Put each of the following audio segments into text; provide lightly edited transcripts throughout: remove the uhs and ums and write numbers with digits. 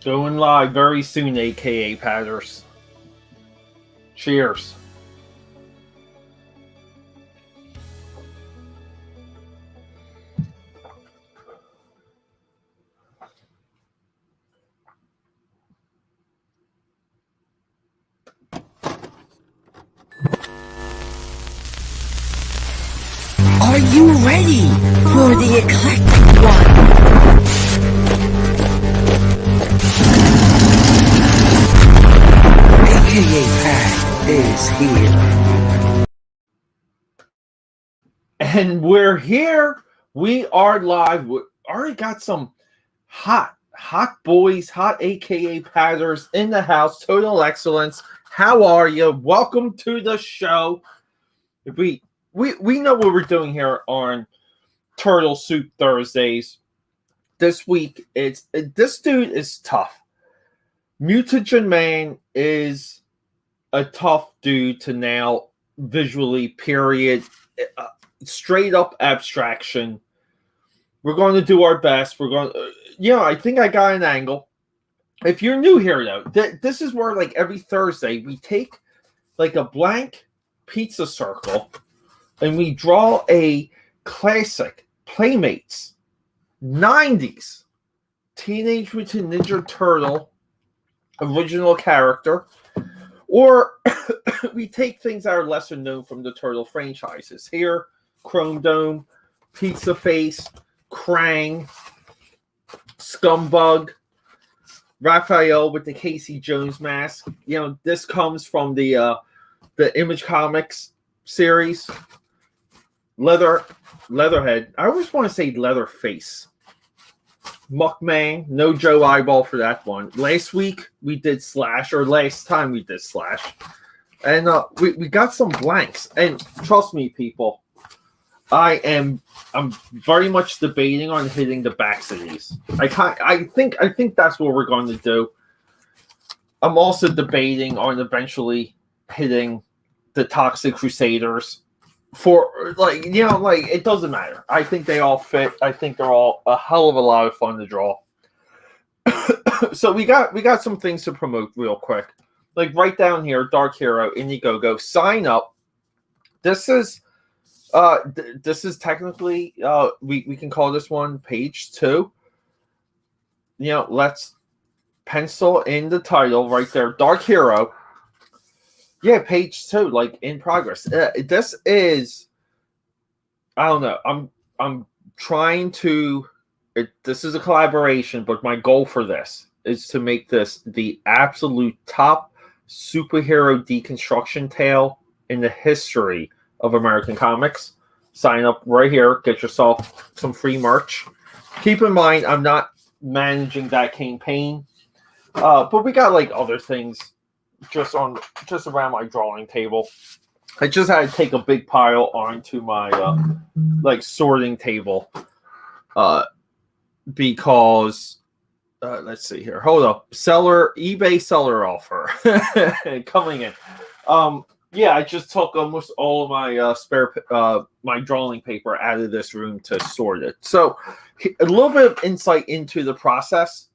Going live very soon, aka Padders. Cheers. Are you ready for the eclectic one? AKAPAD is here. And we're here. We are live. We already got some hot boys, hot aka Padders in the house. Total excellence. How are you? Welcome to the show. We know what we're doing here on Turtle Soup Thursdays. This week, this dude is tough. Mutagen Man is a tough dude to nail visually, period. Straight up abstraction. We're going to do our best. We're going to, I think I got an angle. If you're new here, though, this is where, like, every Thursday, we take, like, a blank pizza circle and we draw a classic Playmates 90s Teenage Mutant Ninja Turtle original character, or we take things that are lesser known from the Turtle franchises. Here, Chrome Dome, Pizza Face, Krang, Scumbug, Raphael with the Casey Jones mask. This comes from the Image Comics series. Leatherhead. I always want to say Leatherface. Muckman, no Joe Eyeball for that one. Last week we did Slash, or last time we did Slash, and we got some blanks. And trust me, people, I'm very much debating on hitting the backs of these. I think that's what we're going to do. I'm also debating on eventually hitting the Toxic Crusaders. For it doesn't matter. I think they all fit. I think they're all a hell of a lot of fun to draw. So we got some things to promote real quick. Like right down here, Dark Hero, Indiegogo, sign up. This is technically we can call this one page 2. Let's pencil in the title right there, Dark Hero. Yeah, page 2, like in progress. This is, I don't know. I'm trying to. This is a collaboration, but my goal for this is to make this the absolute top superhero deconstruction tale in the history of American comics. Sign up right here. Get yourself some free merch. Keep in mind, I'm not managing that campaign, but we got like other things just around my drawing table. I just had to take a big pile onto my sorting table because let's see here. Hold up. eBay seller offer coming in. I just took almost all of my my drawing paper out of this room to sort it. So a little bit of insight into the process.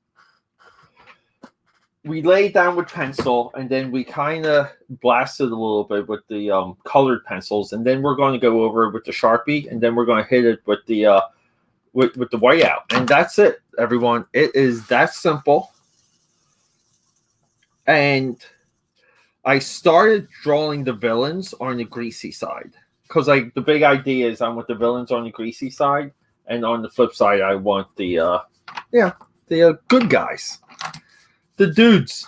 We laid down with pencil, and then we kind of blasted a little bit with the colored pencils, and then we're going to go over it with the Sharpie, and then we're going to hit it with the with the whiteout, and that's it, everyone. It is that simple. And I started drawing the villains on the greasy side because the big idea is I want the villains on the greasy side, and on the flip side, I want the good guys. The dudes.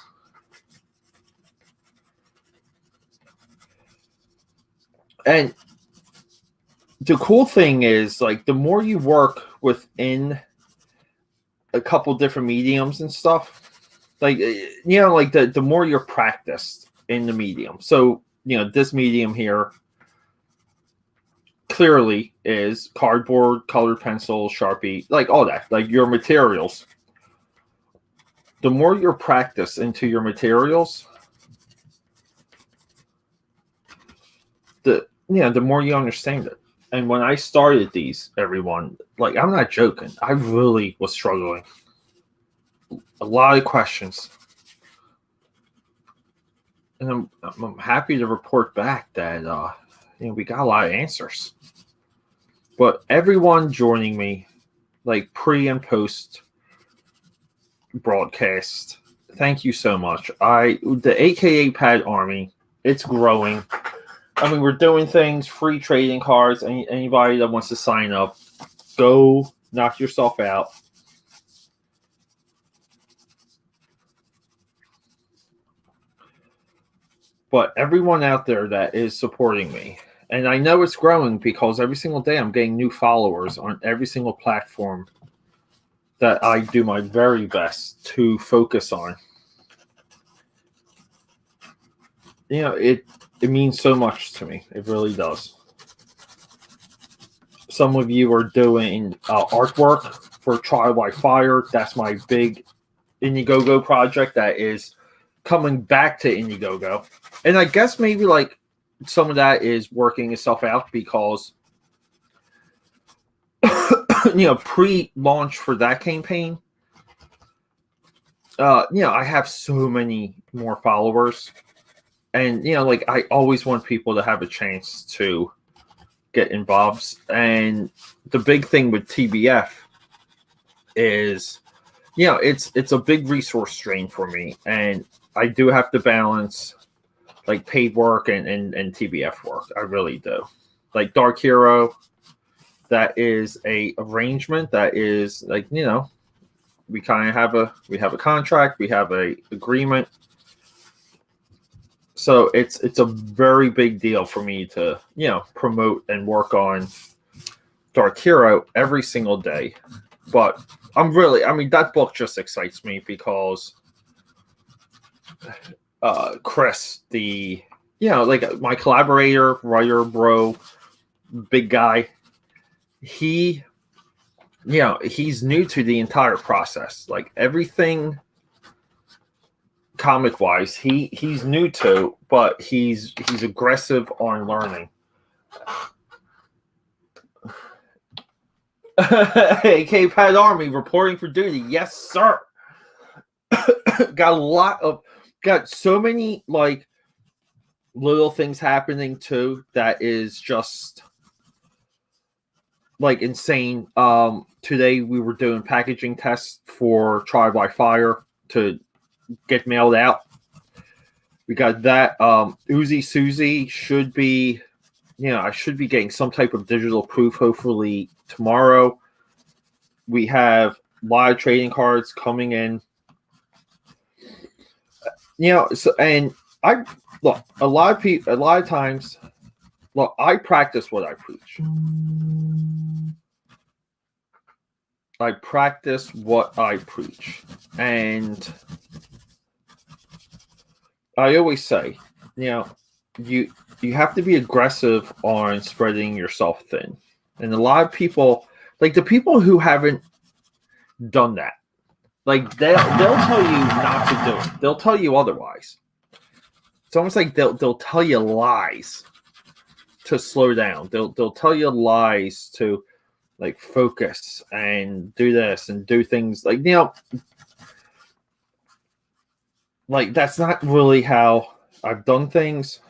And the cool thing is, like, the more you work within a couple different mediums and stuff, the more you're practiced in the medium. So, this medium here clearly is cardboard, colored pencil, Sharpie, like all that, like your materials. The more you're practiced into your materials, the more you understand it. And when I started these, everyone, like, I'm not joking, I really was struggling. a lot of questions. And I'm happy to report back that we got a lot of answers. But everyone joining me, like pre and post broadcast, thank you so much. The AKAPAD Army, it's growing. I mean, we're doing things, free trading cards. Anybody that wants to sign up, go knock yourself out. But everyone out there that is supporting me, and I know it's growing because every single day I'm getting new followers on every single platform that I do my very best to focus on. It means so much to me. It really does. Some of you are doing artwork for Trial by Fire. That's my big Indiegogo project that is coming back to Indiegogo. And I guess maybe like some of that is working itself out because pre-launch for that campaign, I have so many more followers. And, I always want people to have a chance to get involved. And the big thing with TBF is, it's a big resource strain for me. And I do have to balance, like, paid work and TBF work. I really do. Like, Dark Hero, that is a arrangement that is, like, we kind of have a contract. We have a agreement. So it's a very big deal for me to, promote and work on Dark Hero every single day. But that book just excites me because Chris, my collaborator, writer, bro, big guy, he's new to the entire process. Like everything comic wise, he's new to, but he's aggressive on learning. AKAPAD Army reporting for duty. Yes, sir. Got so many like little things happening too that is just like insane. Today we were doing packaging tests for Trial by Fire to get mailed out. We got that. Uzi Susie should be, I should be getting some type of digital proof hopefully tomorrow. We have live trading cards coming in. And I look a lot of times. Look, I practice what I preach. I practice what I preach, and I always say, you have to be aggressive on spreading yourself thin. And a lot of people, like the people who haven't done that, like they'll tell you not to do it. They'll tell you otherwise. It's almost like they'll tell you lies to slow down. They'll tell you lies to like focus and do this and do things like like that's not really how I've done things.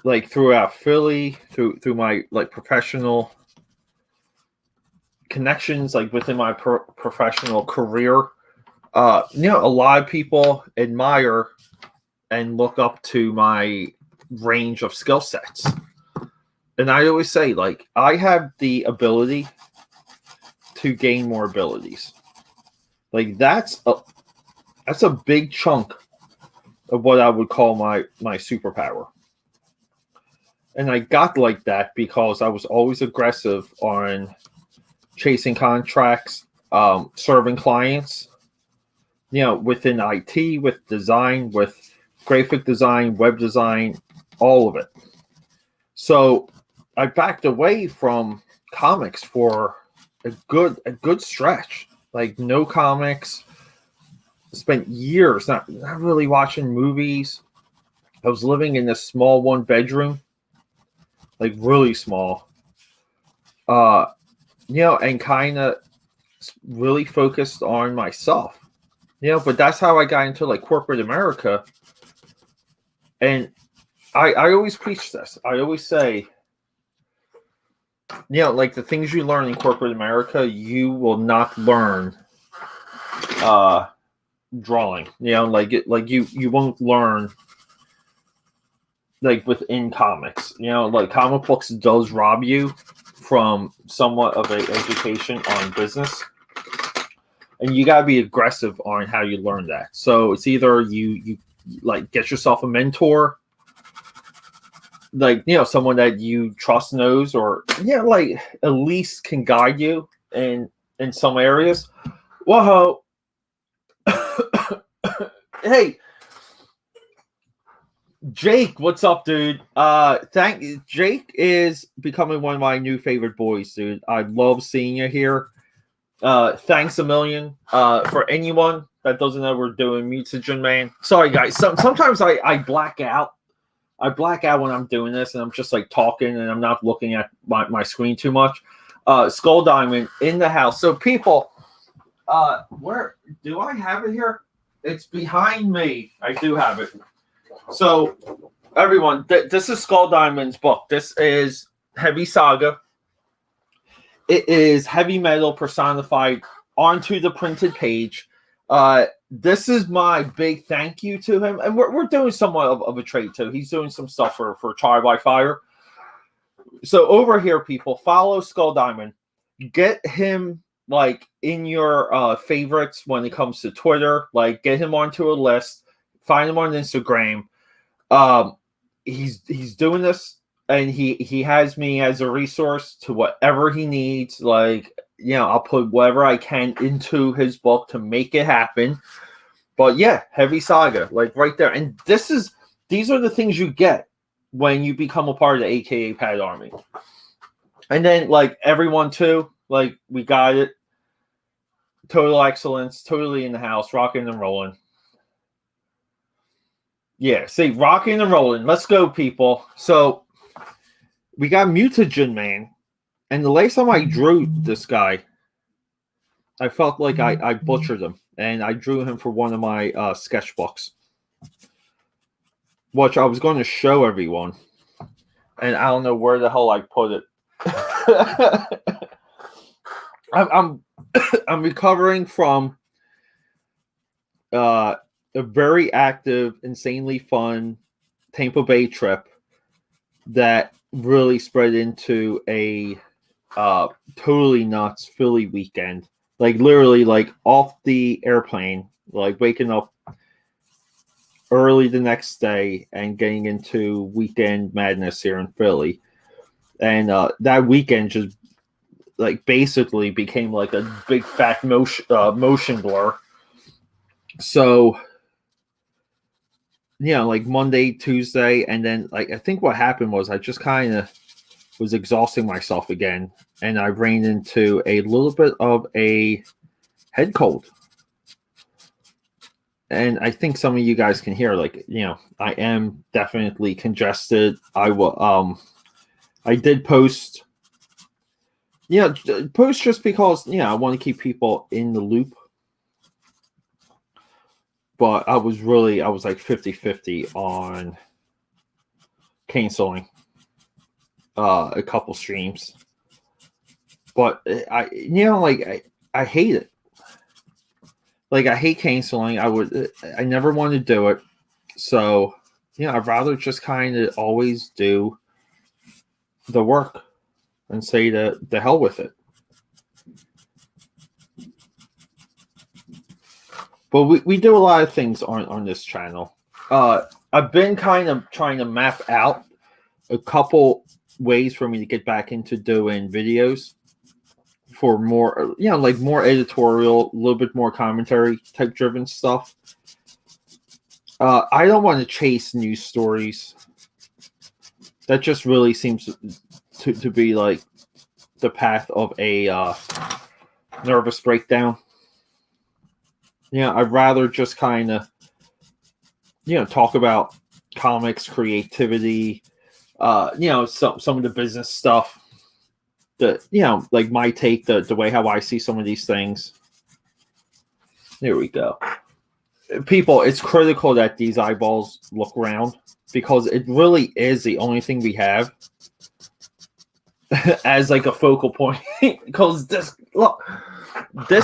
Like throughout Philly, through my like professional connections, like within my professional career, a lot of people admire and look up to my range of skill sets. And I always say, like, I have the ability to gain more abilities. Like that's a big chunk of what I would call my superpower. And I got like that because I was always aggressive on chasing contracts, serving clients, within IT, with design, with graphic design, web design, all of it. So I backed away from comics for a good stretch. Like no comics. Spent years not really watching movies. I was living in this small 1-bedroom, like really small. And kind of really focused on myself. But that's how I got into like corporate America. And I always preach this. I always say, like the things you learn in corporate America, you will not learn drawing. Like you won't learn like within comics. Like comic books does rob you from somewhat of an education on business. And you gotta be aggressive on how you learn that. So it's either you like get yourself a mentor, like someone that you trust knows, or like at least can guide you in some areas. Whoa. Hey, Jake, what's up, dude? Jake is becoming one of my new favorite boys, dude. I love seeing you here. Thanks a million. For anyone that doesn't know, we're doing Mutagen Man. Sorry, guys. Sometimes I black out. I black out when I'm doing this, and I'm just like talking, and I'm not looking at my screen too much. Skull Diamond in the house. So people, where do I have it here? It's behind me. I do have it. So everyone, this is Skull Diamond's book. This is Heavy Saga. It is heavy metal personified onto the printed page. This is my big thank you to him. And we're doing somewhat of a trade too. He's doing some stuff for Trial by Fire. So over here, people, follow Skull Diamond. Get him like in your favorites when it comes to Twitter. Like get him onto a list. Find him on Instagram. He's doing this. And he has me as a resource to whatever he needs. Like, I'll put whatever I can into his book to make it happen. But yeah, Heavy Saga, like right there. And these are the things you get when you become a part of the AKAPAD Army. And then like everyone too, like we got it. Total excellence, totally in the house, rocking and rolling. Yeah, see, rocking and rolling. Let's go, people. So we got Mutagen Man, and the last time I drew this guy, I felt like I butchered him, and I drew him for one of my sketchbooks, which I was going to show everyone, and I don't know where the hell I put it. I'm recovering from a very active, insanely fun Tampa Bay trip that really spread into a totally nuts Philly weekend. Like literally like off the airplane, like waking up early the next day and getting into weekend madness here in Philly. And that weekend just like basically became like a big fat motion blur. So like Monday, Tuesday, and then like I think what happened was I just kind of was exhausting myself again, and I ran into a little bit of a head cold. And I think some of you guys can hear, like, I am definitely congested. I did post, post just because, I want to keep people in the loop. But I was like 50-50 on canceling a couple streams. But I hate it. Like I hate canceling. I never want to do it. So, I'd rather just kind of always do the work and say the hell with it. But we do a lot of things on this channel. I've been kind of trying to map out a couple ways for me to get back into doing videos for more, like more editorial, a little bit more commentary type driven stuff. I don't want to chase news stories. That just really seems to be like the path of a nervous breakdown. I'd rather just kind of, talk about comics, creativity, some of the business stuff. like my take, the way how I see some of these things. There we go. People, it's critical that these eyeballs look round because it really is the only thing we have as like a focal point. Because this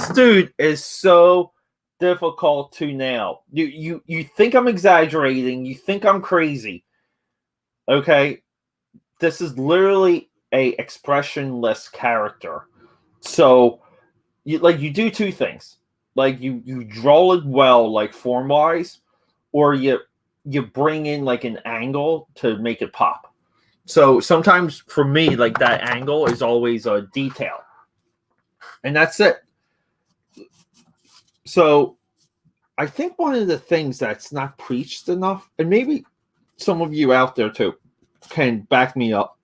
dude is so difficult to nail. You think I'm exaggerating, you think I'm crazy. Okay? This is literally a expressionless character. So you do two things. Like you draw it well, like form wise, or you bring in like an angle to make it pop. So sometimes for me, like that angle is always a detail. And that's it. So I think one of the things that's not preached enough, and maybe some of you out there too can back me up.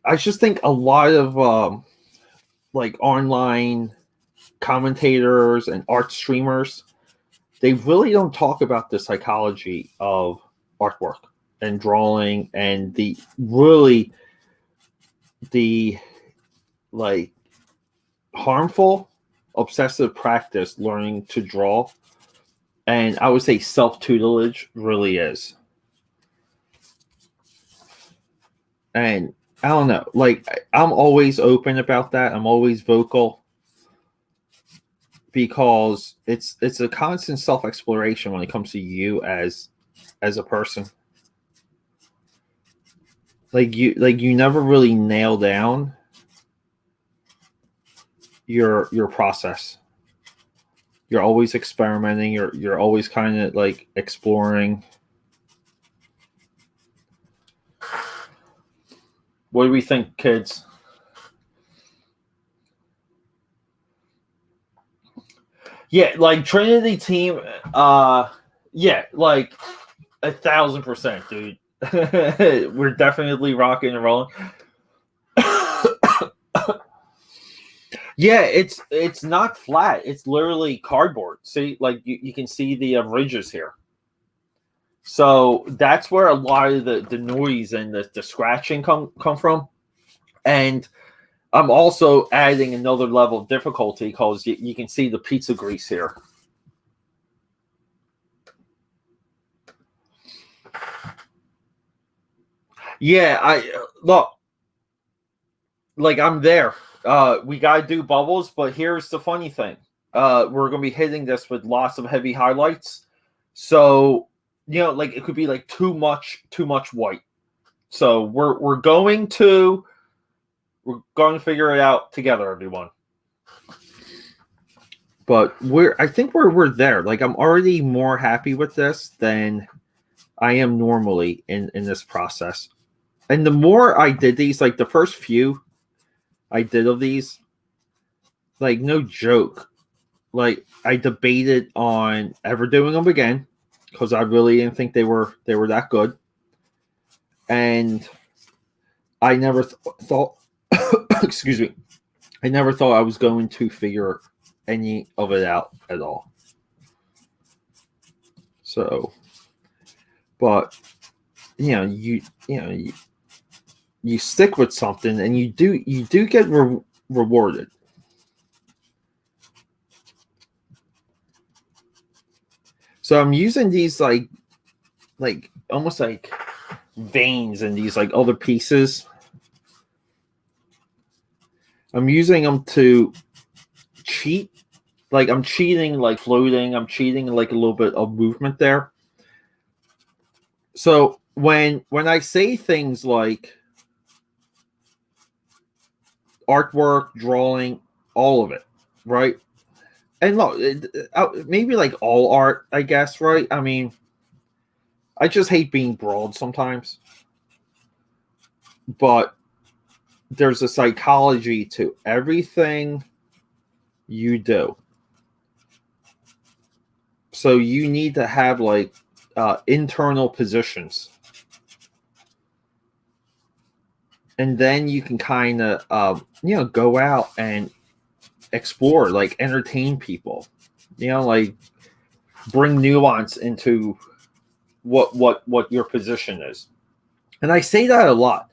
I just think a lot of like online commentators and art streamers, they really don't talk about the psychology of artwork and drawing and the like harmful obsessive practice learning to draw, and I would say self-tutelage really is. And I don't know, like I'm always open about that. I'm always vocal because it's a constant self-exploration when it comes to you as a person. Like you never really nail down your process. You're always experimenting. You're always kind of like exploring. What do we think, kids? Yeah, like Trinity team, yeah, like 1,000%, dude. We're definitely rocking and rolling. Yeah, it's not flat. It's literally cardboard. See, like you can see the ridges here. So that's where a lot of the noise and the scratching come from. And I'm also adding another level of difficulty because you can see the pizza grease here. Yeah, look, like I'm there. We gotta do bubbles, but here's the funny thing. We're gonna be hitting this with lots of heavy highlights. So, like it could be like too much white. So we're going to figure it out together, everyone. But I think we're there. Like I'm already more happy with this than I am normally in this process. And the more I did these, like the first few I did of these, like no joke, like I debated on ever doing them again because I really didn't think they were that good. And I never thought excuse me, I never thought I was going to figure any of it out at all. So, but you stick with something and you do get rewarded. So I'm using these like almost like veins in these like other pieces. I'm using them to cheat. Like I'm cheating, like floating. I'm cheating like a little bit of movement there. So when I say things like artwork, drawing, all of it, right? And look, maybe like all art, I guess, right? I mean, I just hate being broad sometimes. But there's a psychology to everything you do. So you need to have like internal positions. And then you can kind of, go out and explore, like entertain people, like bring nuance into what your position is. And I say that a lot.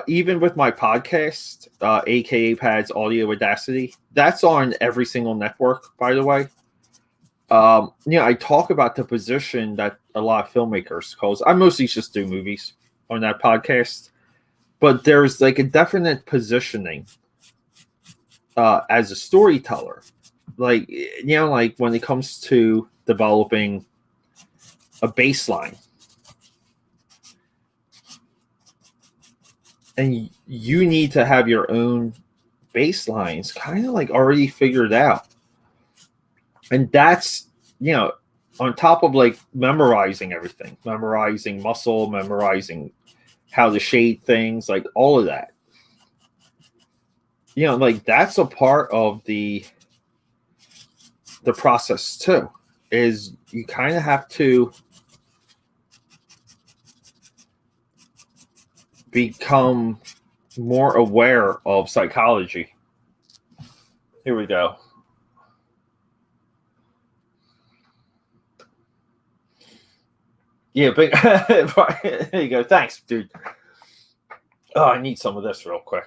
Even with my podcast, AKAPAD's Audio Audacity, that's on every single network, by the way. I talk about the position that a lot of filmmakers cause. I mostly just do movies on that podcast, but there's like a definite positioning as a storyteller. Like, like when it comes to developing a baseline. And you need to have your own baselines kind of like already figured out. And that's, on top of like memorizing everything, memorizing muscle, memorizing how to shade things, like all of that. Like that's a part of the process too, is you kind of have to become more aware of psychology. Here we go. Yeah, but there you go. Thanks, dude. Oh, I need some of this real quick.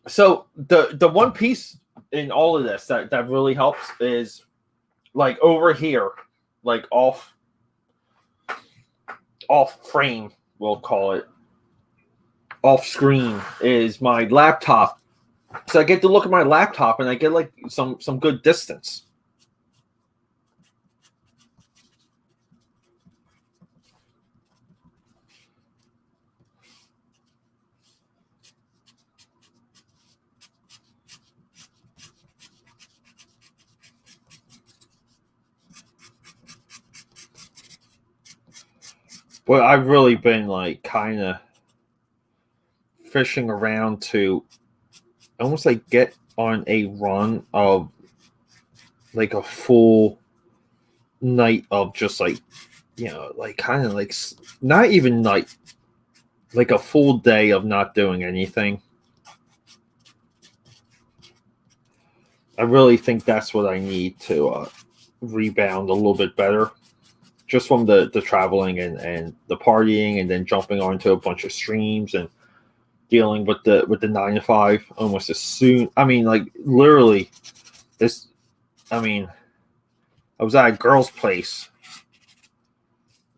So the one piece in all of this that really helps is like over here, like off frame, we'll call it, off screen, is my laptop. So I get to look at my laptop and I get like some good distance. But I've really been like kind of fishing around to almost like get on a run of like a full night of just like, like kind of like not even night, like a full day of not doing anything. I really think that's what I need to rebound a little bit better. Just from the traveling and the partying, and then jumping onto a bunch of streams and dealing with the 9 to 5 almost as soon. I mean, like literally, this. I mean, I was at a girl's place.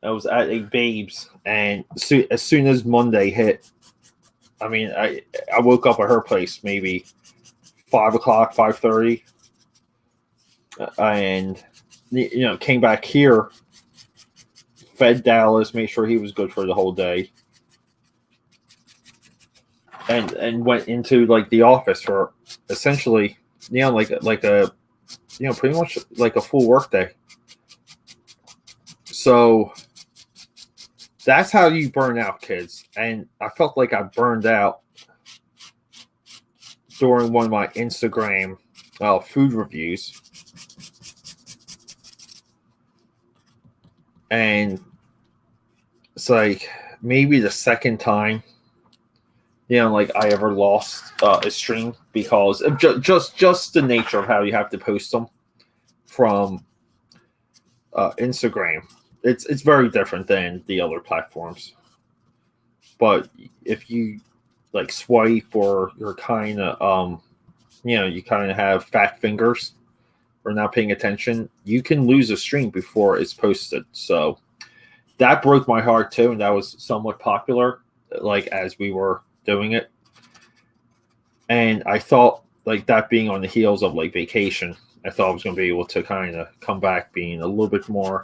I was at a Babes, and as soon as Monday hit, I mean, I woke up at her place maybe 5:00, 5:30, and came back here. Fed Dallas, made sure he was good for the whole day, and went into like the office for essentially, like a, pretty much like a full work day. So that's how you burn out, kids. And I felt like I burned out during one of my Instagram food reviews. And it's like maybe the second time, like I ever lost a stream because of just the nature of how you have to post them from Instagram. It's very different than the other platforms. But if you like swipe, or you're kind of you kind of have fat fingers or not paying attention, you can lose a stream before it's posted. So that broke my heart too, and that was somewhat popular, like as we were doing it. And I thought, like that being on the heels of like vacation, I thought I was going to be able to kind of come back being a little bit more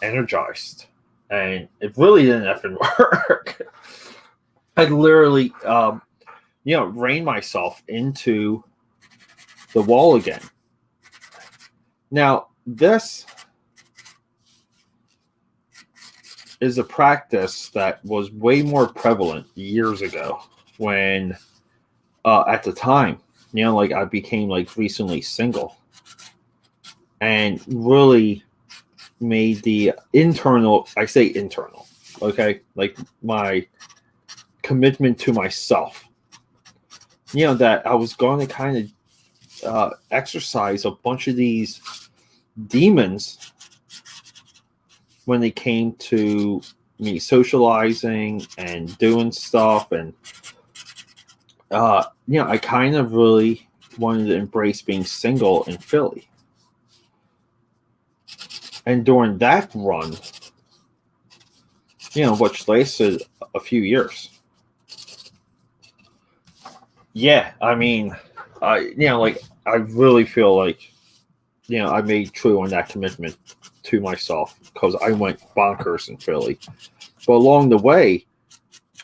energized, and it really didn't effing work. I literally, ran myself into the wall again. Now, this is a practice that was way more prevalent years ago when, at the time, like I became like recently single, and really made the internal, I say internal, okay, like my commitment to myself, that I was going to kind of exercise a bunch of these demons when they came to, me socializing and doing stuff, and I kind of really wanted to embrace being single in Philly. And during that run, which lasted a few years. Yeah, I mean, I really feel like, I made true on that commitment to myself because I went bonkers in Philly. But along the way,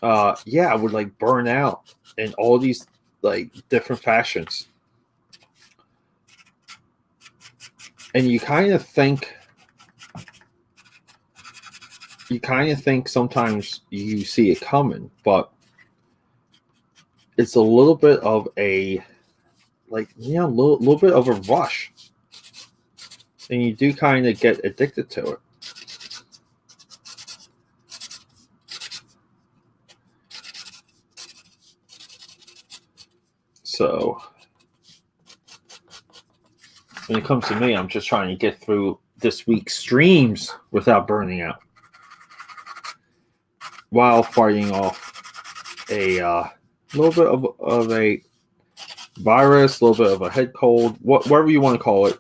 I would like burn out in all these like different fashions. And you kind of think sometimes you see it coming, but it's a little bit of a little bit of a rush, and you do kind of get addicted to it. So when it comes to me, I'm just trying to get through this week's streams without burning out, while fighting off a little bit of a virus, a little bit of a head cold, whatever you want to call it.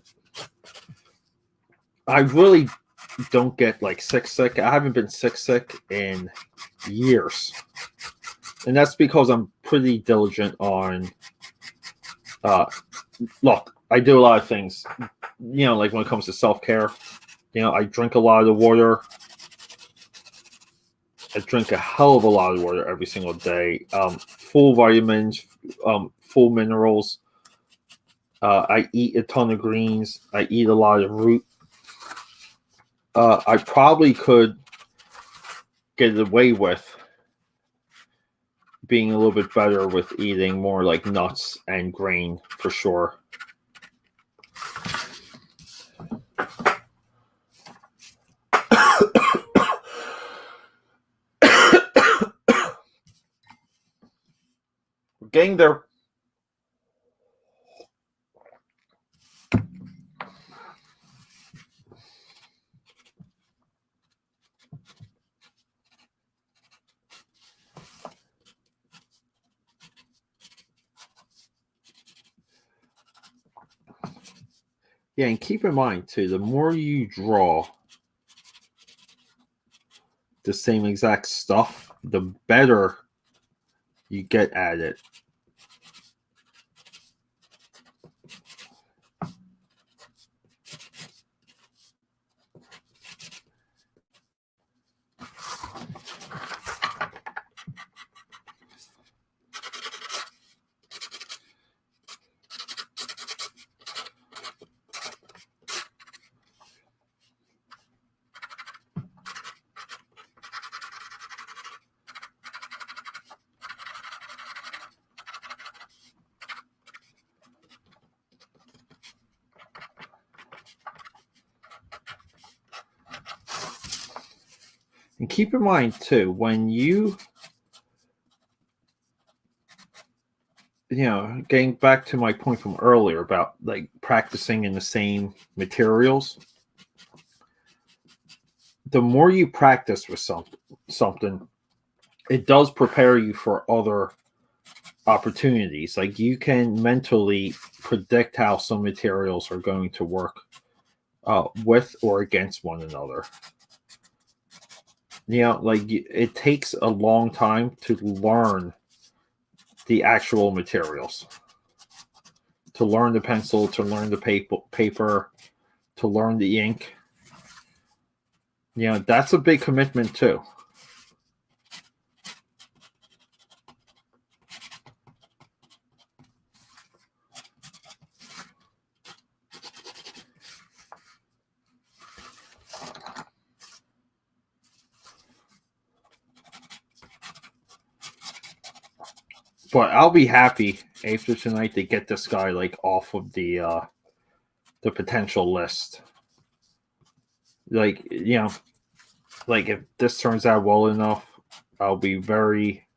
I really don't get like sick. I haven't been sick in years. And that's because I'm pretty diligent on look, I do a lot of things, like when it comes to self-care. I drink a lot of the water. I drink a hell of a lot of water every single day. Full vitamins, full minerals. I eat a ton of greens. I eat a lot of root. I probably could get away with being a little bit better with eating more like nuts and grain for sure. We're getting there. Yeah, and keep in mind too, the more you draw the same exact stuff, the better you get at it. And keep in mind too, when getting back to my point from earlier about like practicing in the same materials, the more you practice with something, it does prepare you for other opportunities. Like you can mentally predict how some materials are going to work with or against one another. Like it takes a long time to learn the actual materials, to learn the pencil, to learn the paper, to learn the ink. That's a big commitment too. But I'll be happy after tonight to get this guy like off of the potential list. Like like if this turns out well enough, I'll be very,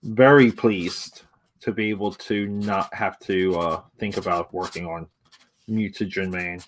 very pleased to be able to not have to think about working on Mutagen Man.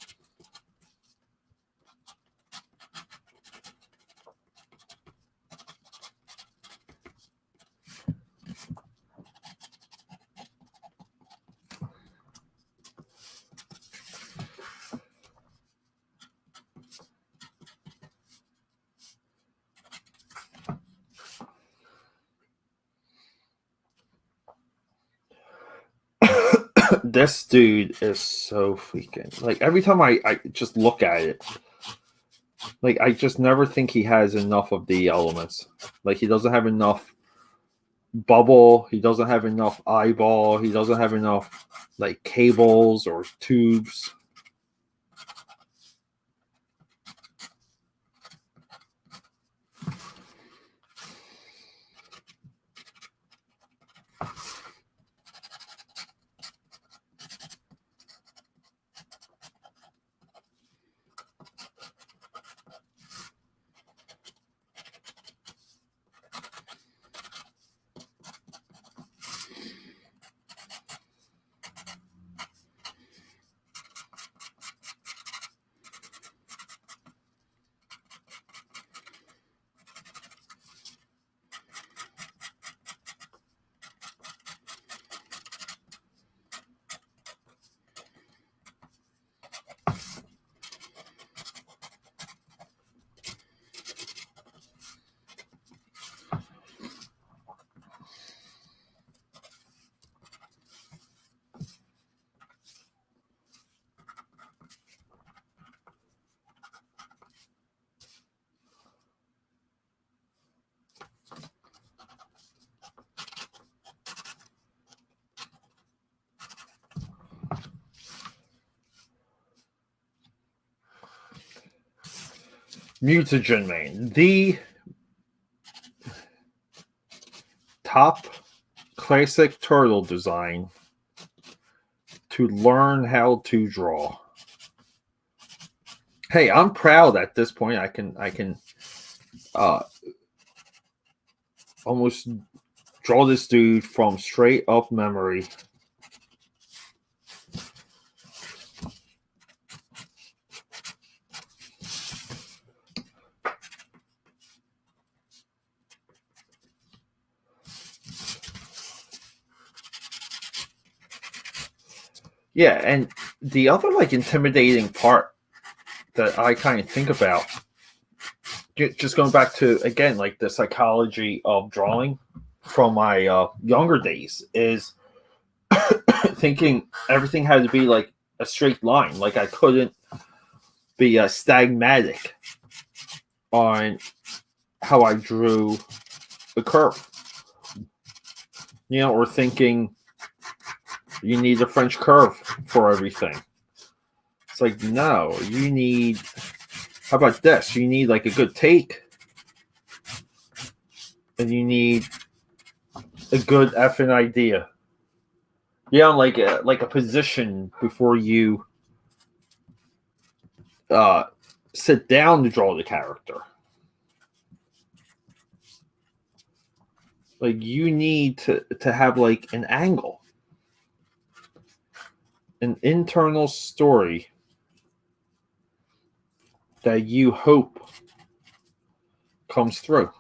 This dude is so freaking like every time I just look at it, like I just never think he has enough of the elements. Like he doesn't have enough bubble, he doesn't have enough eyeball, he doesn't have enough like cables or tubes. Mutagen Man, the top classic turtle design to learn how to draw. Hey, I'm proud at this point. I can almost draw this dude from straight up memory. Yeah, and the other like intimidating part that I kind of think about, just going back to again like the psychology of drawing from my younger days, is thinking everything had to be like a straight line. Like I couldn't be stagmatic on how I drew the curve. Or thinking you need a French curve for everything. It's like, no, you need, how about this? You need like a good take. And you need a good effing idea. Like a position before you sit down to draw the character. Like you need to have like an angle, an internal story that you hope comes through.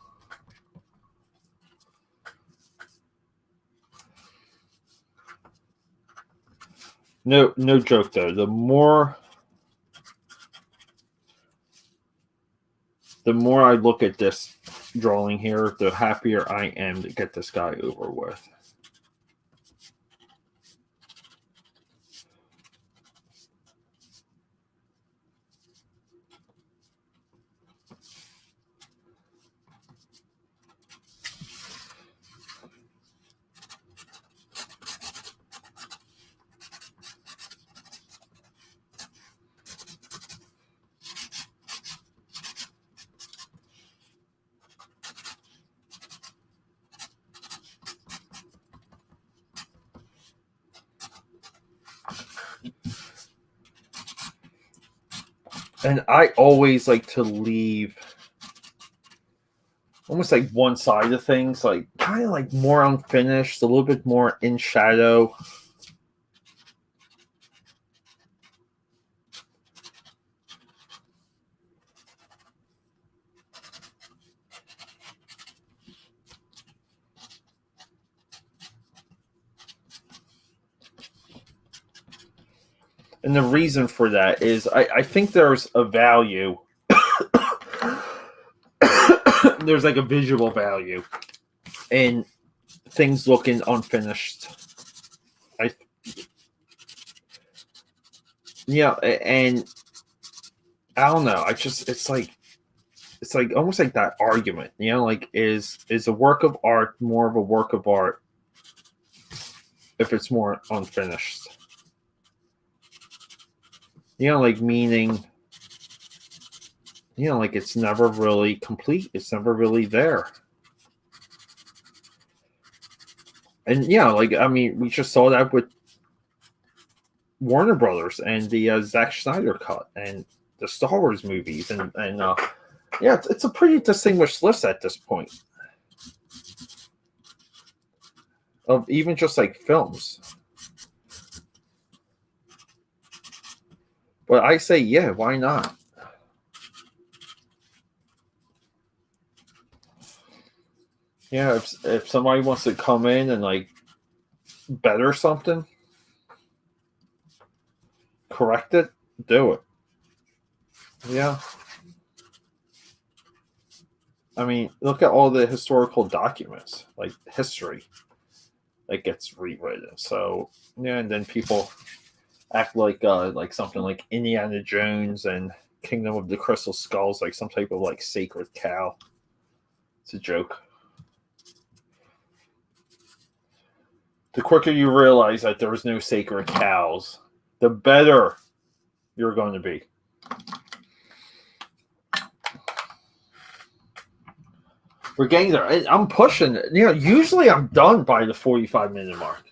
No joke though. The more I look at this drawing here, the happier I am to get this guy over with. And I always like to leave almost like one side of things, like kind of like more unfinished, a little bit more in shadow. And the reason for that is I think there's a value. There's like a visual value in things looking unfinished. and I don't know. It's like almost like that argument, like is a work of art more of a work of art if it's more unfinished? Like meaning, like it's never really complete. It's never really there. And like I mean, we just saw that with Warner Brothers and the Zack Snyder cut and the Star Wars movies, and it's a pretty distinguished list at this point of even just like films. But I say, yeah, why not? Yeah, if somebody wants to come in and like better something, correct it, do it. Yeah. I mean, look at all the historical documents, like history, that gets rewritten. So yeah, and then people act like something like Indiana Jones and Kingdom of the Crystal Skulls, like some type of like sacred cow. It's a joke. The quicker you realize that there's no sacred cows, the better you're going to be. We're getting there. I'm pushing. Usually I'm done by the 45-minute mark.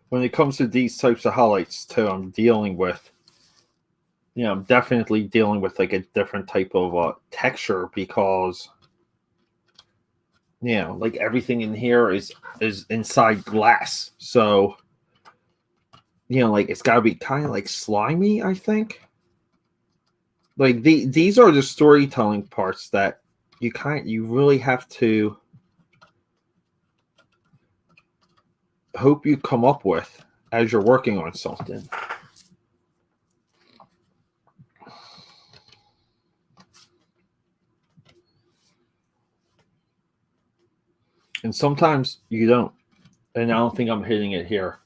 When it comes to these types of highlights too, I'm definitely dealing with like a different type of texture because like everything in here is inside glass. So like it's got to be kind of like slimy, I think. Like these are the storytelling parts that you really have to hope you come up with as you're working on something. And sometimes you don't. And I don't think I'm hitting it here.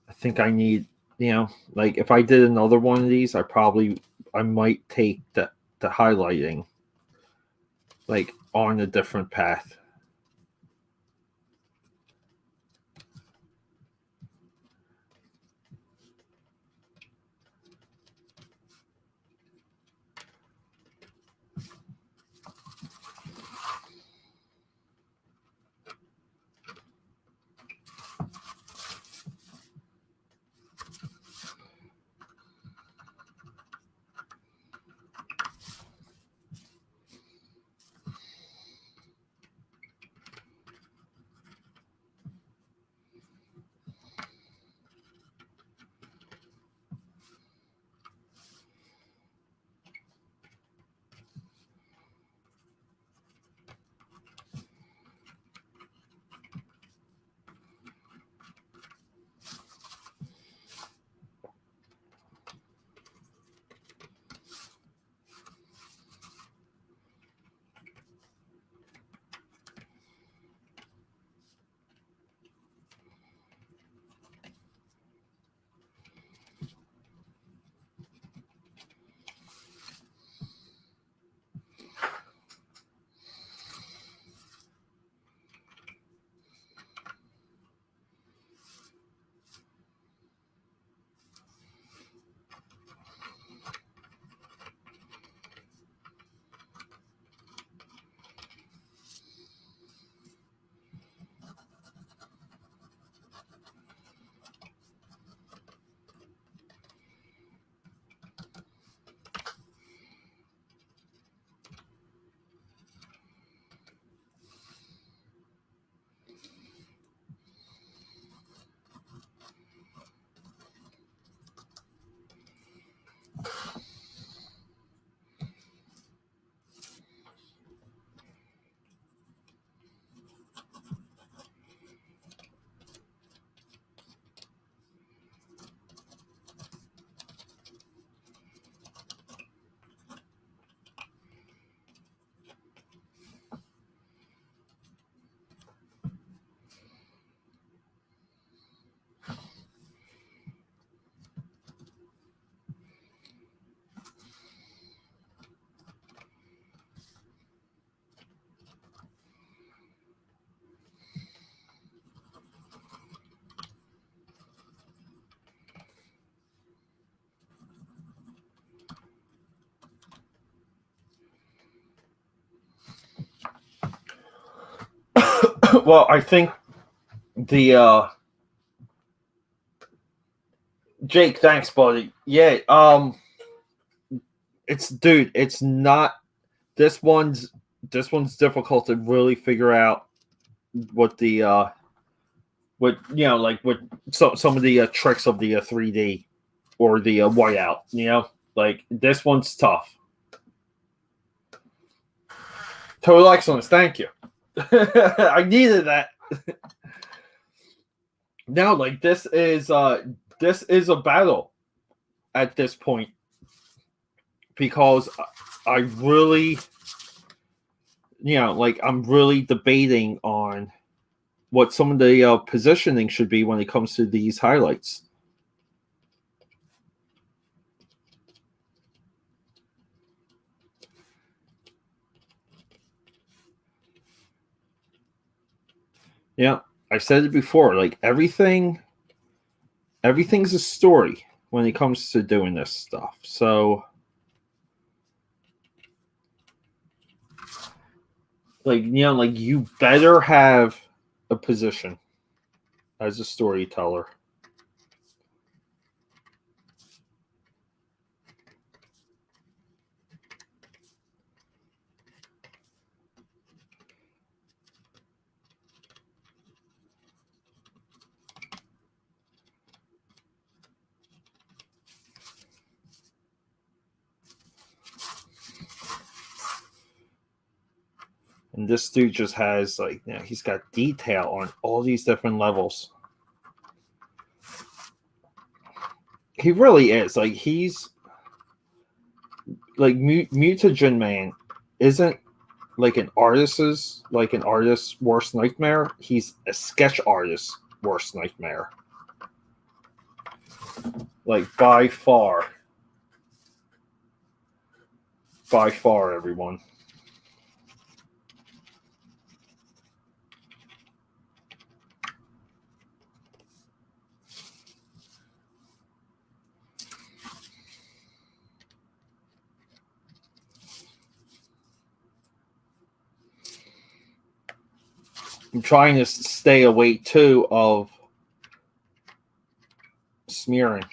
I think I need, like if I did another one of these, I might take the highlighting like on a different path. Well, I think the Jake, thanks, buddy. Yeah, it's not this one's difficult to really figure out what the what like what some of the tricks of the 3D or the whiteout. Like this one's tough. Total excellence, thank you. I needed that. Now, like this is a battle at this point because I really, like I'm really debating on what some of the positioning should be when it comes to these highlights. Yeah, I said it before. Like everything's a story when it comes to doing this stuff. So, like you better have a position as a storyteller. And this dude just has like, he's got detail on all these different levels. He really is. Like he's like Mutagen Man isn't like an artist's worst nightmare. He's a sketch artist's worst nightmare. Like by far, everyone. I'm trying to stay away too of smearing.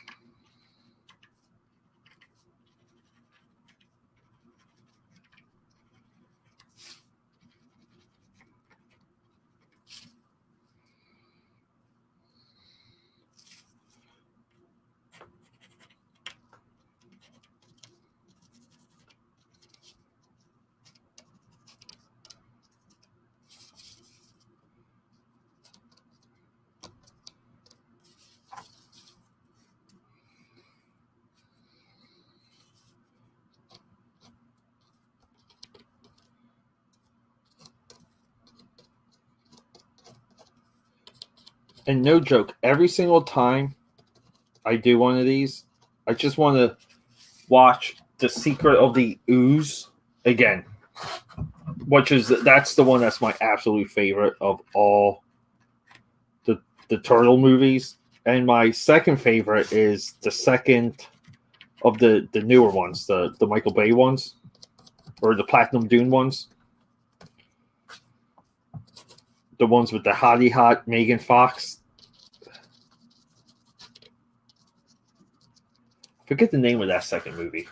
And no joke, every single time I do one of these, I just want to watch The Secret of the Ooze again, that's the one that's my absolute favorite of all the turtle movies. And my second favorite is the second of the newer ones, the Michael Bay ones, or the Platinum Dune ones. The ones with the hottie hot Megan Fox. Forget the name of that second movie.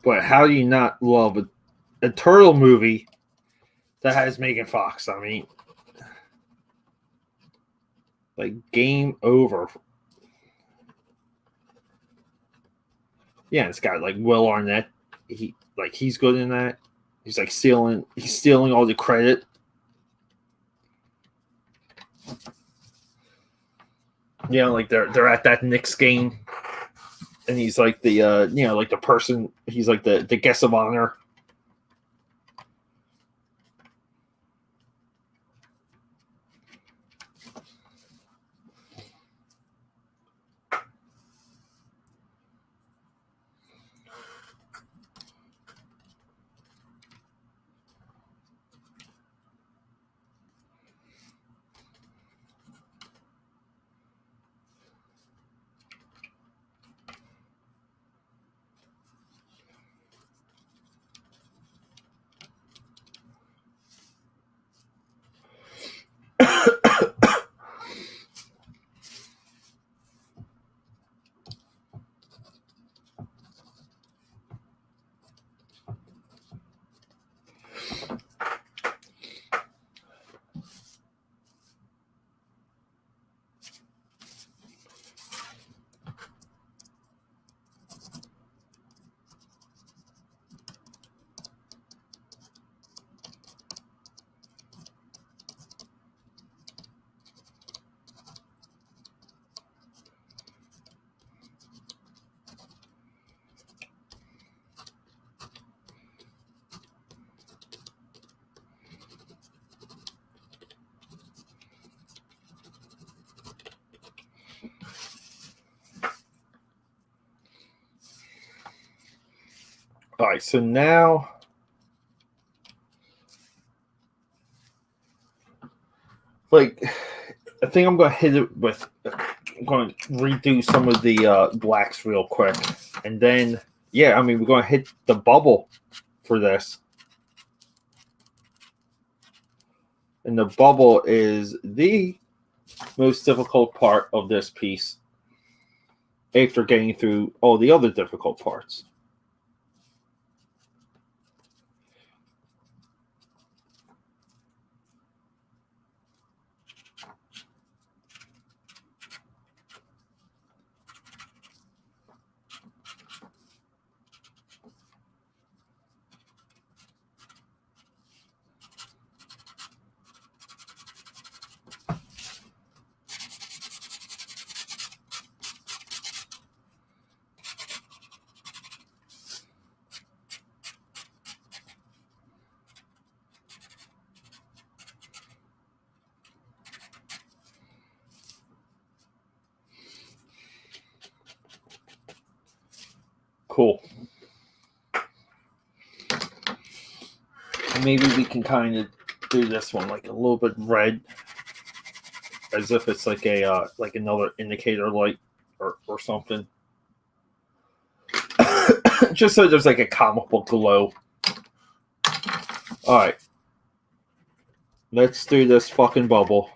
But how do you not love a turtle movie that has Megan Fox? I mean, like game over. Yeah, it's got like Will Arnett. He's good in that. He's like stealing all the credit. Like they're at that Knicks game. and he's like the like the person. He's like the guest of honor. All right, so now, like, I think I'm going to hit it with. I'm going to redo some of the blacks real quick, and then yeah, I mean we're going to hit the bubble for this, and the bubble is the most difficult part of this piece. After getting through all the other difficult parts. Cool. Maybe we can kind of do this one like a little bit red, as if it's like a like another indicator light or something. Just so there's like a comical glow. All right, let's do this fucking bubble.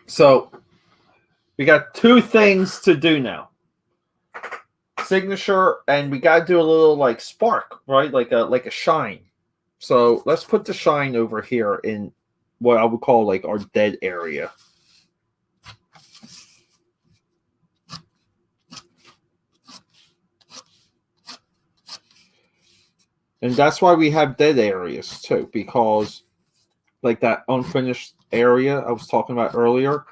So we got two things to do now. Signature, and we gotta do a little like spark, right? Like a shine. So let's put the shine over here in what I would call like our dead area. And that's why we have dead areas too, because like that unfinished area I was talking about earlier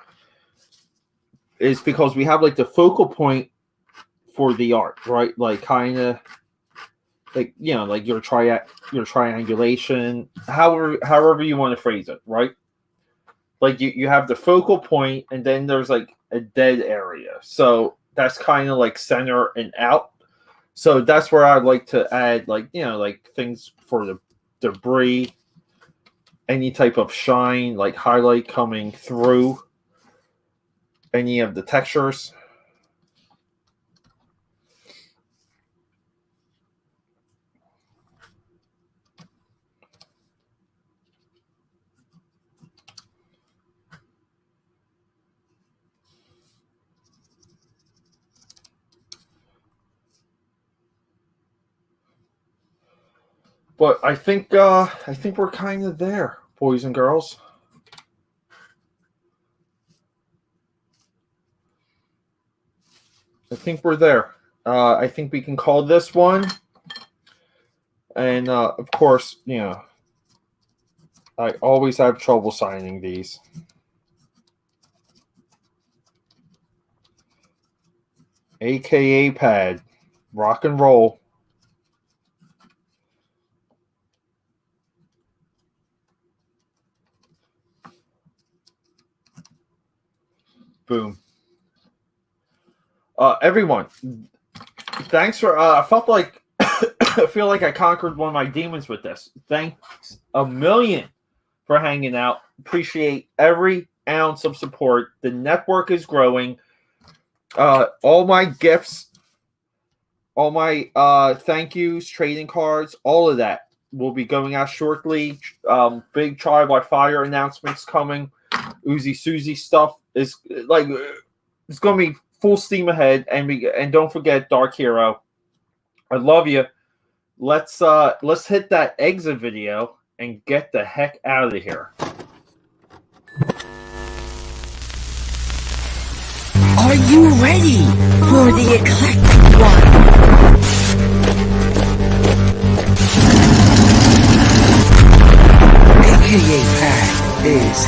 is because we have like the focal point for the art, right? Like kind of like, you know, like your triangulation, however you want to phrase it, right? Like you have the focal point, and then there's like a dead area. So that's kind of like center and out. So that's where I'd like to add, like, you know, like things for the debris, any type of shine, like highlight coming through any of the textures. But I think we're kind of there, boys and girls. I think we're there. I think we can call this one. And of course, you know, I always have trouble signing these. AKAPAD, rock and roll. Boom. Everyone, thanks for. I felt like I feel like I conquered one of my demons with this. Thanks a million for hanging out. Appreciate every ounce of support. The network is growing. All my gifts, all my thank yous, trading cards, all of that will be going out shortly. Big Trial by Fire announcements coming. Uzi Susie stuff is like it's going to be full steam ahead, and don't forget Dark Hero. I love you. Let's hit that exit video and get the heck out of here. Are you ready for the eclectic one? AKAPAD is